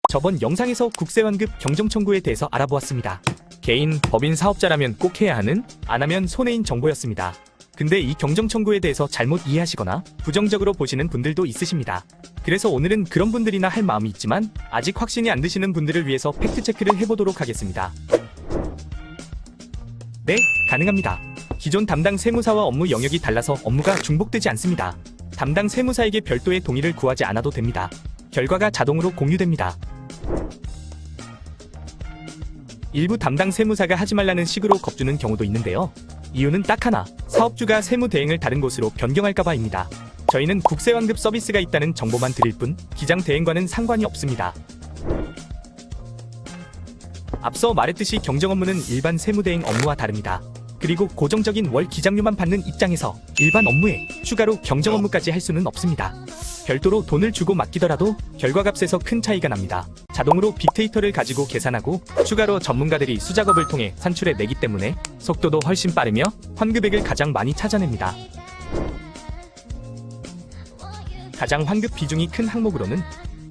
저번 영상에서 국세환급 경정청구에 대해서 알아보았습니다. 개인, 법인 사업자라면 꼭 해야 하는, 안 하면 손해인 정보였습니다. 근데 이 경정청구에 대해서 잘못 이해하시거나 부정적으로 보시는 분들도 있으십니다. 그래서 오늘은 그런 분들이나 할 마음이 있지만 아직 확신이 안 드시는 분들을 위해서 팩트체크를 해보도록 하겠습니다. 네, 가능합니다. 기존 담당 세무사와 업무 영역이 달라서 업무가 중복되지 않습니다. 담당 세무사에게 별도의 동의를 구하지 않아도 됩니다. 결과가 자동으로 공유됩니다. 일부 담당 세무사가 하지 말라는 식으로 겁주는 경우도 있는데요. 이유는 딱 하나, 사업주가 세무 대행을 다른 곳으로 변경할까봐입니다. 저희는 국세환급 서비스가 있다는 정보만 드릴 뿐 기장 대행과는 상관이 없습니다. 앞서 말했듯이 경정 업무는 일반 세무 대행 업무와 다릅니다. 그리고 고정적인 월 기장료만 받는 입장에서 일반 업무에 추가로 경정 업무까지 할 수는 없습니다. 별도로 돈을 주고 맡기더라도 결과값에서 큰 차이가 납니다. 자동으로 빅데이터를 가지고 계산하고 추가로 전문가들이 수작업을 통해 산출해 내기 때문에 속도도 훨씬 빠르며 환급액을 가장 많이 찾아냅니다. 가장 환급 비중이 큰 항목으로는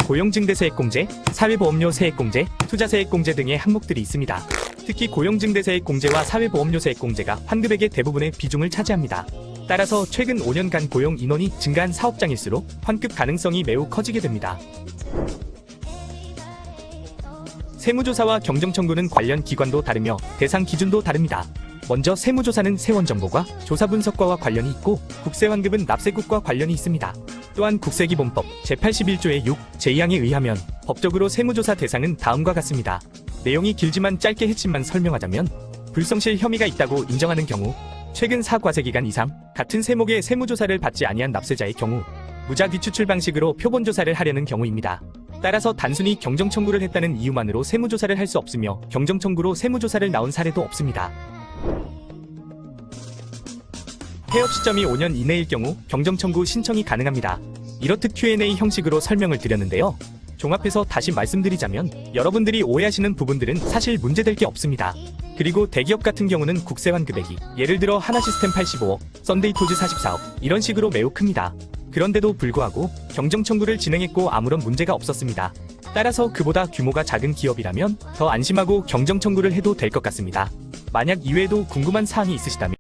고용증대세액공제, 사회보험료 세액공제, 투자세액공제 등의 항목들이 있습니다. 특히 고용증대세액공제와 사회보험료세액공제가 환급액의 대부분의 비중을 차지합니다. 따라서 최근 5년간 고용 인원이 증가한 사업장일수록 환급 가능성이 매우 커지게 됩니다. 세무조사와 경정청구는 관련 기관도 다르며 대상 기준도 다릅니다. 먼저 세무조사는 세원정보과 조사분석과와 관련이 있고 국세환급은 납세국과 관련이 있습니다. 또한 국세기본법 제81조의 6, 제2항에 의하면 법적으로 세무조사 대상은 다음과 같습니다. 내용이 길지만 짧게 핵심만 설명하자면 불성실 혐의가 있다고 인정하는 경우, 최근 4과세기간 이상 같은 세목의 세무조사를 받지 아니한 납세자의 경우, 무자귀추출 방식으로 표본조사를 하려는 경우입니다. 따라서 단순히 경정청구를 했다는 이유만으로 세무조사를 할 수 없으며 경정청구로 세무조사를 나온 사례도 없습니다. 폐업 시점이 5년 이내일 경우 경정청구 신청이 가능합니다. 이렇듯 Q&A 형식으로 설명을 드렸는데요. 종합해서 다시 말씀드리자면 여러분들이 오해하시는 부분들은 사실 문제될 게 없습니다. 그리고 대기업 같은 경우는 국세환급액이 예를 들어 하나시스템 85억, 썬데이토즈 44억 이런 식으로 매우 큽니다. 그런데도 불구하고 경정청구를 진행했고 아무런 문제가 없었습니다. 따라서 그보다 규모가 작은 기업이라면 더 안심하고 경정청구를 해도 될 것 같습니다. 만약 이외에도 궁금한 사항이 있으시다면